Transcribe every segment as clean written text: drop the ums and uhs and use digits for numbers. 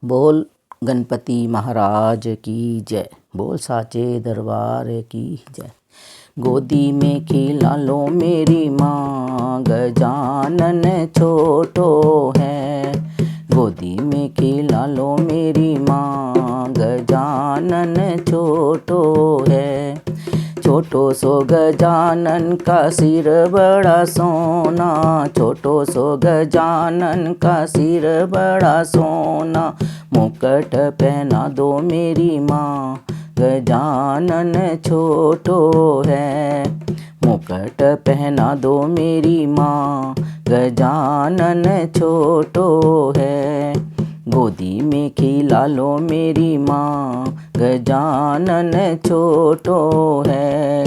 बोल गणपति महाराज की जय। बोल साचे दरबार की जय। गोदी में खिला लो मेरी माँ, गजानन छोटो है। गोदी में खिला लो मेरी माँ, गजानन छोटो है। छोटो सो गजानन का सिर बड़ा सोना, छोटो सो गजानन का सिर बड़ा सोना। मुकुट पहना दो मेरी माँ, गजानन छोटो है। मुकुट पहना दो मेरी माँ, गजानन छोटो है। गोदी में खिला लो मेरी माँ, गजानन छोटो है।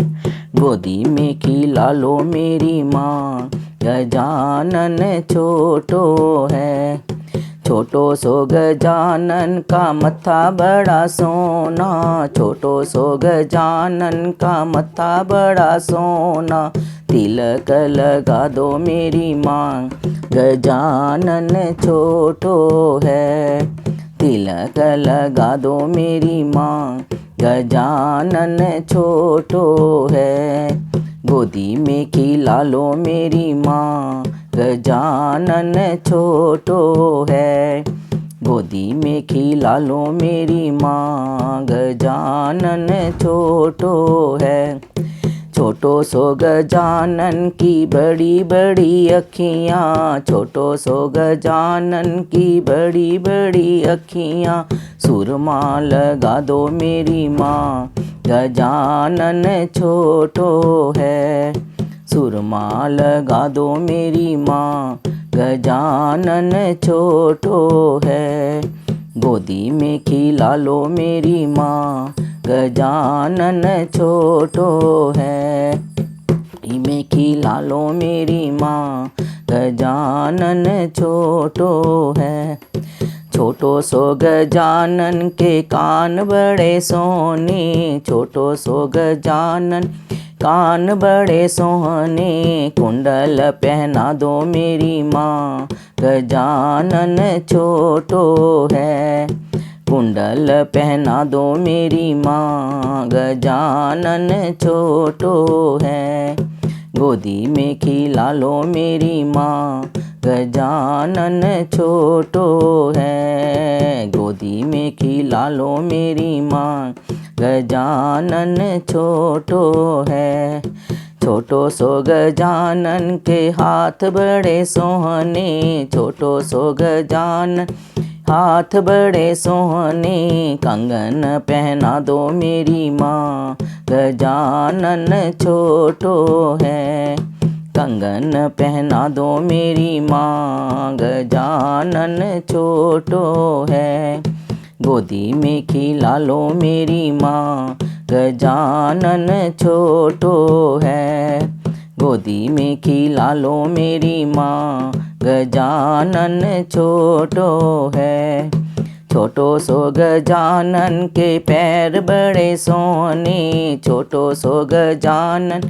गोदी में खिला लो मेरी माँ, गजानन छोटो है। छोटो सो गजानन का मत्था बड़ा सोना, छोटो सो गजानन का मत्था बड़ा सोना। तिलक लगा दो मेरी माँ, गजानन छोटो है। तिलक लगा दो मेरी माँ, गजानन छोटो है। गोदी में खिला लो मेरी माँ, गजानन छोटो है। गोदी में खिला लो मेरी माँ, गजानन छोटो है। छोटो सो गजानन की बड़ी बड़ी अखियाँ, छोटो सो गजानन की बड़ी बड़ी अखियाँ। सुरमा लगा दो मेरी माँ, गजानन छोटो है। सुरमा लगा दो मेरी माँ, गजानन छोटो है। गोदी में खिला लो मेरी माँ, गजानन छोटो है। गोदी में खिला लो मेरी माँ, गजानन छोटो है। छोटो सो गजानन के कान बड़े सोने, छोटो सो गजानन कान बड़े सोहने। कुंडल पहना दो मेरी माँ, गजानन छोटो है। कुंडल पहना दो मेरी माँ, गजानन छोटो है। गोदी में खिला लो मेरी माँ, गजानन छोटो है। गोदी में खिला लो मेरी माँ, गजानन छोटो है। छोटो सो गजानन के हाथ बड़े सोहने, छोटो सो गजानन हाथ बड़े सोहने। कंगन पहना दो मेरी माँ, गजानन छोटो है। कंगन पहना दो मेरी माँ, गजानन छोटो है। गोदी में खिला लो मेरी माँ, गजानन छोटो है। गोदी में खिला लो मेरी माँ, गजानन छोटो है। छोटो सो गजानन के पैर बड़े सोहने, छोटो सो गजानन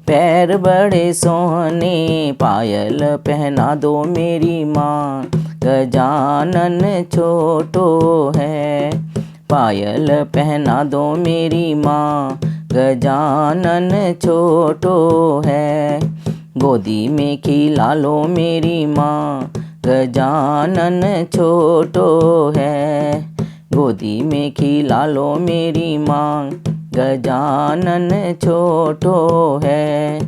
पैर बड़े सोहने। पायल पहना दो मेरी माँ, गजानन छोटो है। पायल पहना दो मेरी माँ, गजानन छोटो है। गोदी में खिला लो मेरी माँ, गजानन छोटो है। गोदी में खिला लो मेरी माँ, गजानन छोटो है।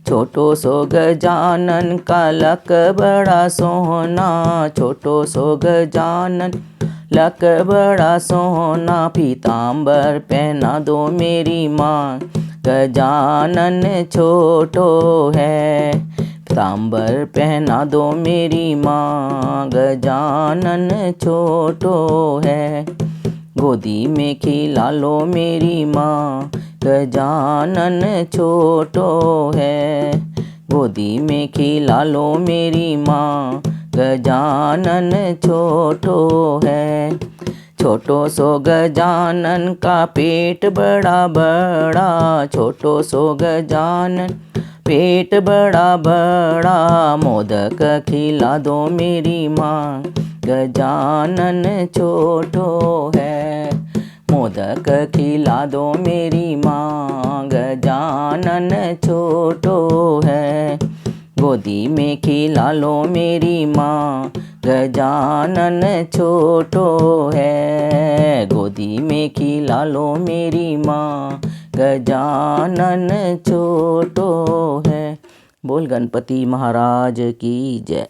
छोटो सो गजानन का लक बड़ा सोहना, छोटो सो गजानन लक बड़ा सोहना। पीताम्बर पहना दो मेरी माँ, गजानन छोटो है। पीताम्बर पहना दो मेरी माँ, गजानन छोटो है। गोदी में खिला लो मेरी माँ, गजानन छोटो है। गोदी में खिला लो मेरी माँ, गजानन छोटो है। छोटो सो गजानन का पेट बड़ा बड़ा, छोटो सो गजानन पेट बड़ा बड़ा, मोदक खिला दो मेरी माँ गजानन छोटो है। मोदक खिला दो मेरी माँ गजानन छोटो है। गोदी में खिला लो मेरी माँ गजानन छोटो है। गोदी में खिला लो मेरी माँ गजानन छोटो है। बोल गणपति महाराज की जय।